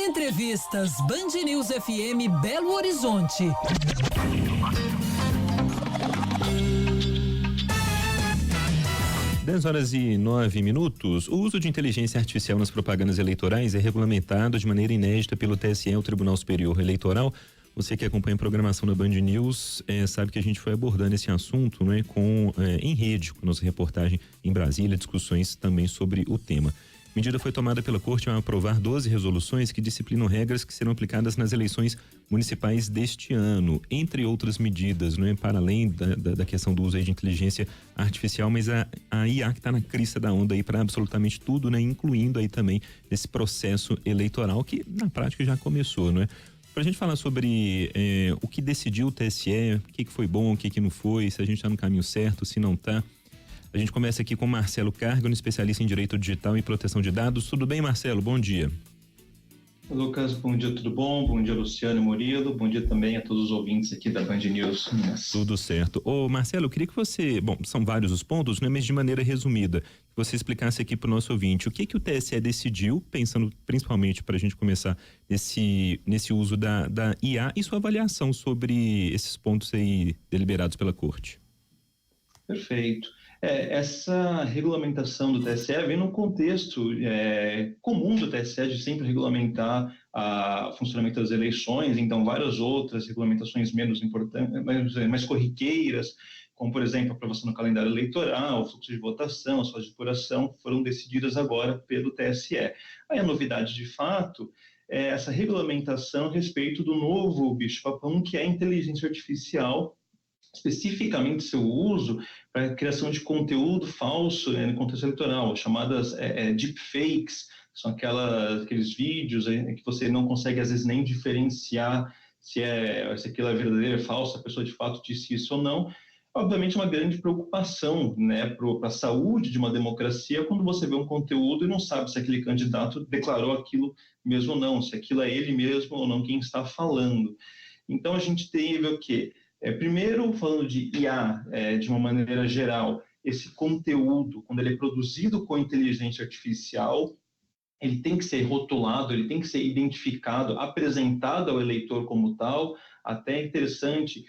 Entrevistas Band News FM Belo Horizonte. 10h09. O uso de inteligência artificial nas propagandas eleitorais é regulamentado de maneira inédita pelo TSE, o Tribunal Superior Eleitoral. Você que acompanha a programação da Band News sabe que a gente foi abordando esse assunto, né, em rede, com nossa reportagem em Brasília, discussões também sobre o tema. A medida foi tomada pela Corte ao aprovar 12 resoluções que disciplinam regras que serão aplicadas nas eleições municipais deste ano, entre outras medidas, não é? Para além da questão do uso aí de inteligência artificial, mas a IA que está na crista da onda aí para absolutamente tudo, né? Incluindo aí também esse processo eleitoral que na prática já começou, não é? Pra gente falar sobre o que decidiu o TSE, o que foi bom, o que não foi, se a gente está no caminho certo, se não está. A gente começa aqui com Marcelo Cargano, especialista em Direito Digital e Proteção de Dados. Tudo bem, Marcelo? Bom dia. Lucas, bom dia, tudo bom? Bom dia, Luciano e Murilo. Bom dia também a todos os ouvintes aqui da Band News. Tudo certo. Ô, Marcelo, eu queria que você, são vários os pontos, né, mas de maneira resumida, que você explicasse aqui para o nosso ouvinte o que o TSE decidiu, pensando principalmente para a gente começar nesse uso da IA e sua avaliação sobre esses pontos aí deliberados pela Corte. Perfeito. Essa regulamentação do TSE vem num contexto comum do TSE de sempre regulamentar o funcionamento das eleições, então várias outras regulamentações menos importantes, mais corriqueiras, como por exemplo a aprovação do calendário eleitoral, o fluxo de votação, as fases de apuração, foram decididas agora pelo TSE. Aí a novidade de fato é essa regulamentação a respeito do novo bicho-papão, que é a inteligência artificial, especificamente seu uso para a criação de conteúdo falso no contexto eleitoral, chamadas deepfakes, que são aqueles vídeos que você não consegue às vezes nem diferenciar se aquilo é verdadeiro, é falso, a pessoa de fato disse isso ou não. Obviamente uma grande preocupação, né, para a saúde de uma democracia quando você vê um conteúdo e não sabe se aquele candidato declarou aquilo mesmo ou não, se aquilo é ele mesmo ou não quem está falando. Então a gente teve o quê? Primeiro, falando de IA, de uma maneira geral, esse conteúdo, quando ele é produzido com inteligência artificial, ele tem que ser rotulado, ele tem que ser identificado, apresentado ao eleitor como tal. Até é interessante,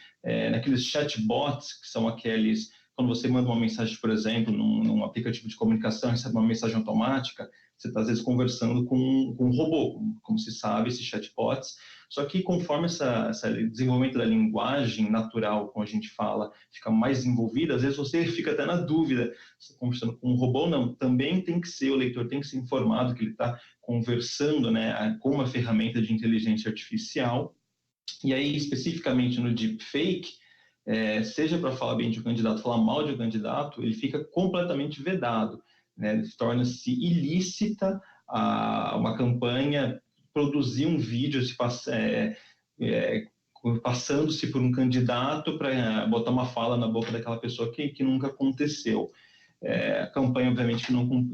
naqueles chatbots, que são aqueles, quando você manda uma mensagem, por exemplo, num aplicativo de comunicação, recebe uma mensagem automática, você está às vezes conversando com um robô, como se sabe, esses chatbots. Só que conforme esse desenvolvimento da linguagem natural, como a gente fala, fica mais desenvolvida, às vezes você fica até na dúvida, você está conversando com um robô, não, também tem que ser, o leitor tem que ser informado que ele está conversando, né, com uma ferramenta de inteligência artificial. E aí, especificamente no deepfake, seja para falar bem de um candidato, falar mal de um candidato, ele fica completamente vedado, né? Torna-se ilícita uma campanha produzir um vídeo passando-se por um candidato para botar uma fala na boca daquela pessoa que nunca aconteceu. A campanha, obviamente,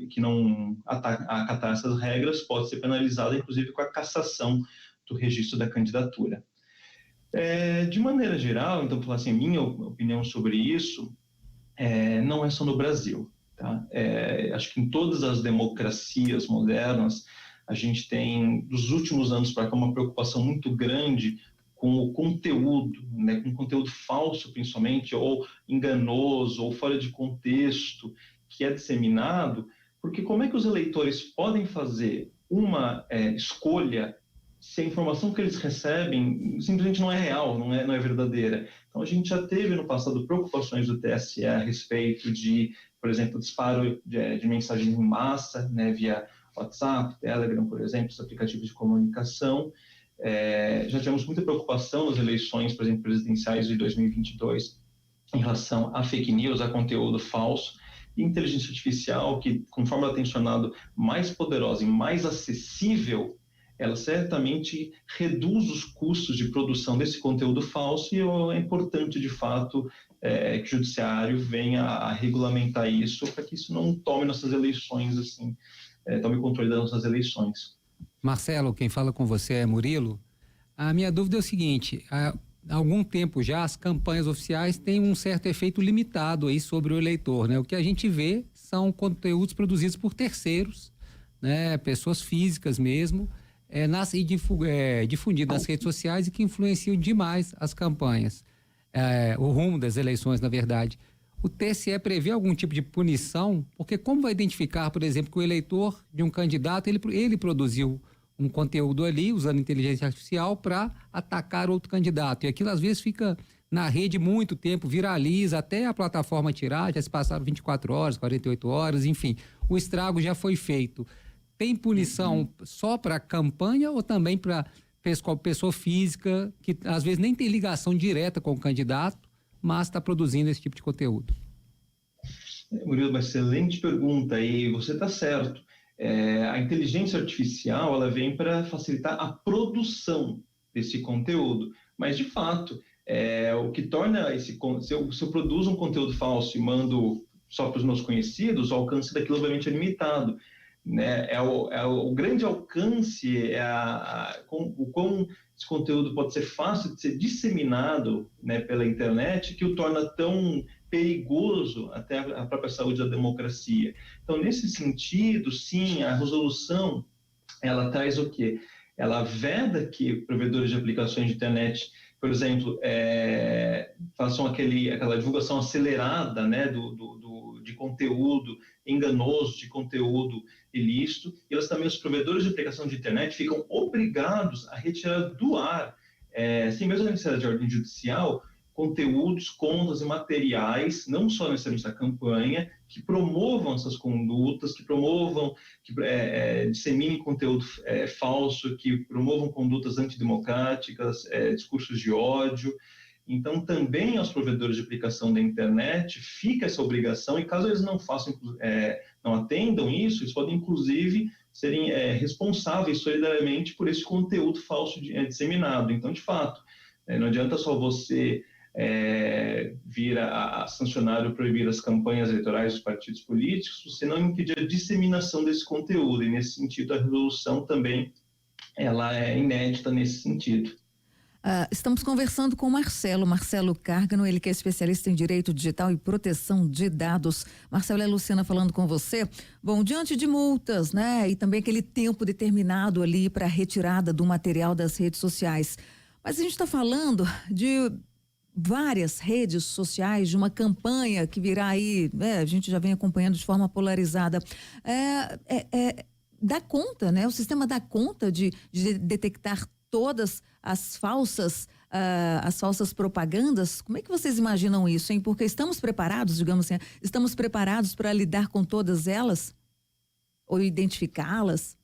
que não acatar essas regras pode ser penalizada, inclusive, com a cassação do registro da candidatura. De maneira geral, então, falar assim, minha opinião sobre isso não é só no Brasil, tá? Acho que em todas as democracias modernas a gente tem, dos últimos anos para cá, uma preocupação muito grande com o conteúdo, né, com conteúdo falso, principalmente, ou enganoso, ou fora de contexto, que é disseminado, porque como é que os eleitores podem fazer uma escolha se a informação que eles recebem simplesmente não é real, não é verdadeira? Então, a gente já teve no passado preocupações do TSE a respeito de, por exemplo, disparo de mensagens em massa, né, via WhatsApp, Telegram, por exemplo, os aplicativos de comunicação. Já tivemos muita preocupação nas eleições, por exemplo, presidenciais de 2022, em relação a fake news, a conteúdo falso, e inteligência artificial, que conforme ela tem se tornado mais poderosa e mais acessível, ela certamente reduz os custos de produção desse conteúdo falso, e é importante, de fato, que o judiciário venha a regulamentar isso, para que isso não tome nossas eleições, assim, tome controle das nossas eleições. Marcelo, quem fala com você é Murilo. A minha dúvida é o seguinte: há algum tempo já as campanhas oficiais têm um certo efeito limitado aí sobre o eleitor, né? O que a gente vê são conteúdos produzidos por terceiros, né? Pessoas físicas mesmo, difundido nas redes sociais e que influenciam demais as campanhas, o rumo das eleições, na verdade. O TSE prevê algum tipo de punição? Porque como vai identificar, por exemplo, que o eleitor de um candidato, ele produziu um conteúdo ali, usando inteligência artificial, para atacar outro candidato. E aquilo, às vezes, fica na rede muito tempo, viraliza, até a plataforma tirar, já se passaram 24 horas, 48 horas, enfim. O estrago já foi feito. Tem punição só para campanha ou também para pessoa física, que às vezes nem tem ligação direta com o candidato, mas está produzindo esse tipo de conteúdo? Murilo, uma excelente pergunta, e você está certo. A inteligência artificial, ela vem para facilitar a produção desse conteúdo, mas de fato, o que torna se eu produzo um conteúdo falso e mando só para os meus conhecidos, o alcance daquilo obviamente é limitado, né? O grande alcance, o quão esse conteúdo pode ser fácil de ser disseminado, né, pela internet, que o torna tão perigoso até a própria saúde da democracia. Então, nesse sentido, sim, a resolução, ela traz o quê? Ela veda que provedores de aplicações de internet, por exemplo, façam aquela divulgação acelerada, né, de conteúdo enganoso, de conteúdo ilícito, e os provedores de aplicação de internet ficam obrigados a retirar do ar, sem mesmo a necessidade de ordem judicial, conteúdos, contas e materiais, não só necessariamente da campanha, que promovam essas condutas, que disseminem conteúdo falso, que promovam condutas antidemocráticas, discursos de ódio. Então, também aos provedores de aplicação da internet fica essa obrigação, e caso eles não atendam isso, eles podem, inclusive, serem responsáveis solidariamente por esse conteúdo falso disseminado. Então, de fato, não adianta só você vir a sancionar ou proibir as campanhas eleitorais dos partidos políticos, você não impedir a disseminação desse conteúdo, e, nesse sentido, a resolução também ela é inédita nesse sentido. Estamos conversando com o Marcelo Cárgano, ele que é especialista em direito digital e proteção de dados. Marcelo, é a Luciana falando com você. Bom, diante de multas, né, e também aquele tempo determinado ali para retirada do material das redes sociais. Mas a gente está falando de várias redes sociais, de uma campanha que virá aí, a gente já vem acompanhando de forma polarizada. Dá conta, né? O sistema dá conta de detectar todas as falsas propagandas? Como é que vocês imaginam isso, hein? Porque estamos preparados, digamos assim, estamos preparados para lidar com todas elas? Ou identificá-las?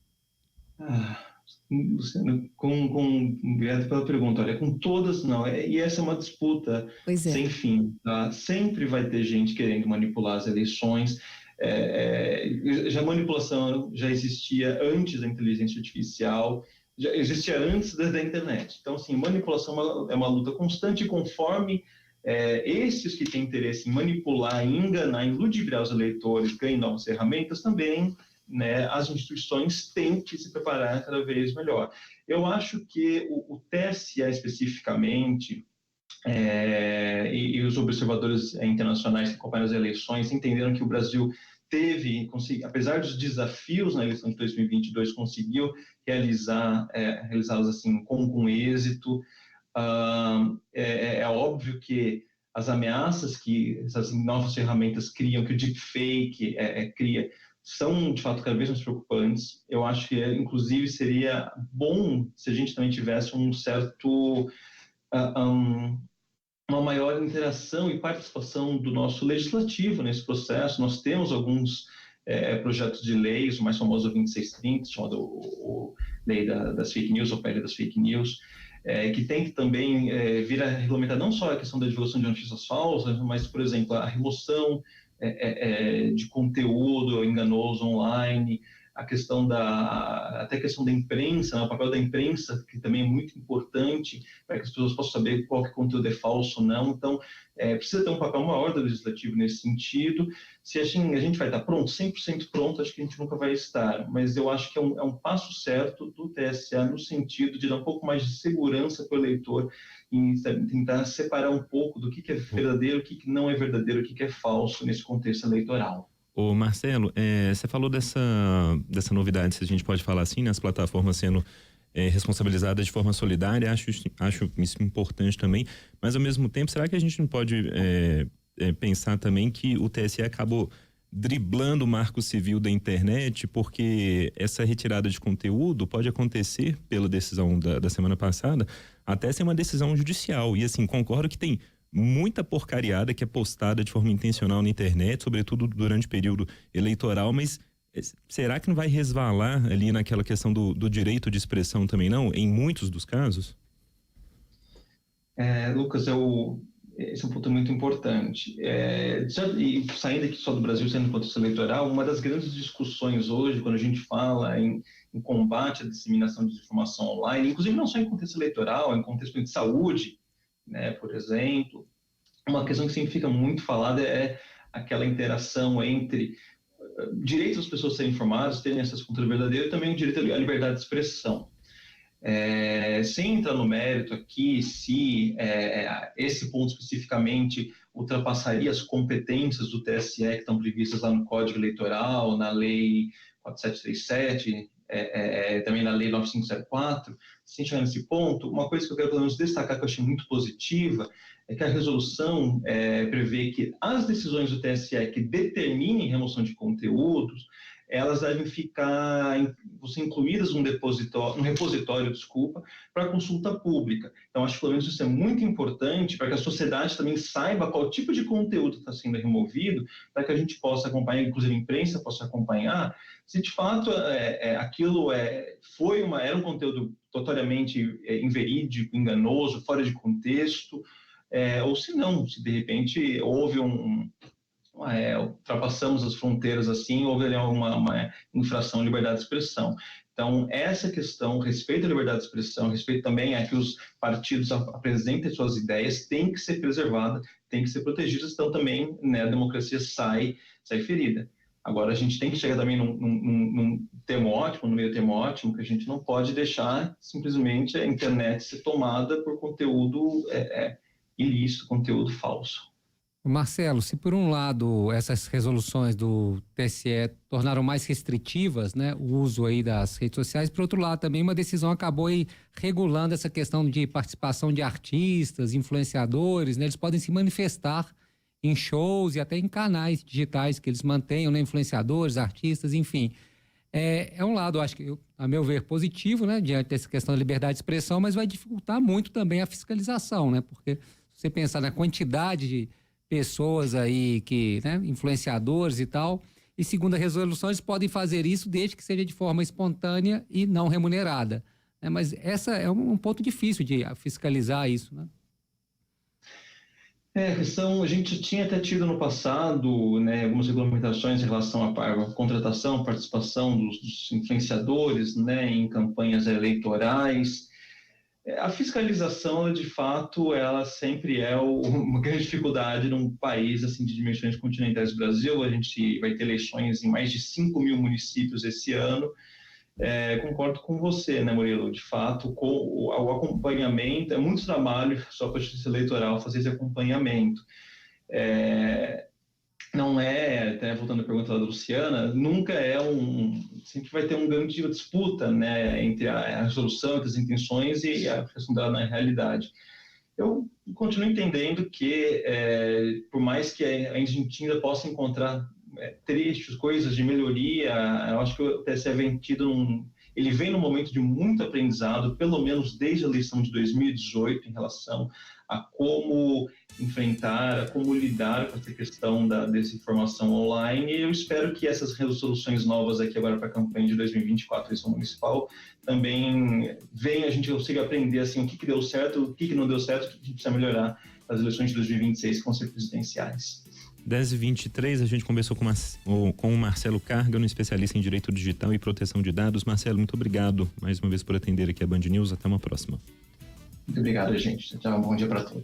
Luciana, obrigado pela pergunta. Olha, com todas não, e essa é uma disputa sem fim, tá? Sempre vai ter gente querendo manipular as eleições. A manipulação já existia antes da inteligência artificial, já existia antes da internet. Então, assim, manipulação é uma luta constante, e conforme esses que têm interesse em manipular, em enganar, em ludibriar os eleitores ganhem novas ferramentas, também, né, as instituições têm que se preparar cada vez melhor. Eu acho que o TSE especificamente, e os observadores internacionais que acompanham as eleições entenderam que o Brasil apesar dos desafios na eleição de 2022, conseguiu realizá-los assim com êxito. É óbvio que as ameaças que essas novas ferramentas criam, que o deepfake cria, são de fato cada vez mais preocupantes. Eu acho que inclusive seria bom se a gente também tivesse uma maior interação e participação do nosso legislativo nesse processo. Nós temos alguns projetos de leis, o mais famoso 2630, chamado Lei das Fake News, ou PL das Fake News, que tem que também vir a regulamentar não só a questão da divulgação de notícias falsas, mas, por exemplo, a remoção de conteúdo enganoso online, até a questão da imprensa, né, o papel da imprensa, que também é muito importante para que as pessoas possam saber qual que conteúdo é falso ou não. Então, precisa ter um papel maior do legislativo nesse sentido. Se a gente vai estar pronto, 100% pronto, acho que a gente nunca vai estar, mas eu acho que é um passo certo do TSE no sentido de dar um pouco mais de segurança para o eleitor e tentar separar um pouco do que é verdadeiro, o que não é verdadeiro, o que é falso nesse contexto eleitoral. Ô Marcelo, você falou dessa novidade, se a gente pode falar assim, né, as plataformas sendo responsabilizada de forma solidária, acho isso importante também, mas ao mesmo tempo, será que a gente não pode pensar também que o TSE acabou driblando o marco civil da internet, porque essa retirada de conteúdo pode acontecer pela decisão da semana passada, até ser uma decisão judicial. E assim, concordo que tem muita porcariada que é postada de forma intencional na internet, sobretudo durante o período eleitoral, mas será que não vai resvalar ali naquela questão do direito de expressão também, não? Em muitos dos casos? Lucas, esse é um ponto muito importante. E saindo aqui só do Brasil, saindo do contexto eleitoral, uma das grandes discussões hoje, quando a gente fala em combate à disseminação de desinformação online, inclusive não só em contexto eleitoral, em contexto de saúde, né, por exemplo, uma questão que sempre fica muito falada é aquela interação entre direito das pessoas serem informadas, terem acesso ao conteúdo verdadeiro e também o direito à liberdade de expressão. Sem entrar no mérito aqui, se esse ponto especificamente ultrapassaria as competências do TSE que estão previstas lá no Código Eleitoral, na Lei 4737, também na Lei 9504, sem chegar nesse ponto, uma coisa que eu quero pelo menos destacar que eu achei muito positiva é que a resolução prevê que as decisões do TSE que determinem remoção de conteúdos, elas devem ficar incluídas num repositório, para consulta pública. Então, acho que pelo menos isso é muito importante para que a sociedade também saiba qual tipo de conteúdo está sendo removido, para que a gente possa acompanhar, inclusive a imprensa possa acompanhar, se de fato aquilo era um conteúdo totalmente inverídico, enganoso, fora de contexto, ou se não, se de repente houve ultrapassamos as fronteiras assim, houve uma infração à liberdade de expressão. Então, essa questão, respeito à liberdade de expressão, respeito também a que os partidos apresentem suas ideias, tem que ser preservada, tem que ser protegida, senão também, né, a democracia sai ferida. Agora, a gente tem que chegar também num termo ótimo, no meio termo ótimo, que a gente não pode deixar simplesmente a internet ser tomada por conteúdo ilícito, conteúdo falso. Marcelo, se por um lado essas resoluções do TSE tornaram mais restritivas, né, o uso aí das redes sociais, por outro lado também uma decisão acabou aí regulando essa questão de participação de artistas, influenciadores, né, eles podem se manifestar em shows e até em canais digitais que eles mantenham, né, influenciadores, artistas, enfim. É um lado, acho que, a meu ver, positivo, né, diante dessa questão da liberdade de expressão, mas vai dificultar muito também a fiscalização, né, porque se você pensar na quantidade de pessoas aí né, influenciadores e tal, e segundo a resolução eles podem fazer isso desde que seja de forma espontânea e não remunerada, né? Mas essa é um ponto difícil de fiscalizar isso, né? A gente tinha até tido no passado, né, algumas regulamentações em relação à contratação, participação dos influenciadores, né, em campanhas eleitorais. A fiscalização, de fato, ela sempre é uma grande dificuldade num país assim, de dimensões continentais do Brasil. A gente vai ter eleições em mais de 5 mil municípios esse ano. Concordo com você, né, Murilo? De fato, o acompanhamento, é muito trabalho só para a Justiça Eleitoral fazer esse acompanhamento. Não até voltando à pergunta da Luciana, nunca sempre vai ter uma grande disputa, né, entre a resolução, entre as intenções e a questão dela na realidade. Eu continuo entendendo que, por mais que a gente ainda possa encontrar trechos, coisas de melhoria, eu acho que o TSE ele vem num momento de muito aprendizado, pelo menos desde a eleição de 2018, em relação a como enfrentar, como lidar com essa questão da desinformação online. E eu espero que essas resoluções novas aqui agora para a campanha de 2024, eleição municipal, também a gente consiga aprender assim, o que deu certo, o que não deu certo, o que a gente precisa melhorar nas eleições de 2026, que vão ser presidenciais. 10h23, a gente conversou com o Marcelo Cárgano, especialista em Direito Digital e Proteção de Dados. Marcelo, muito obrigado mais uma vez por atender aqui a Band News. Até uma próxima. Muito obrigado, gente. Tchau, bom dia para todos.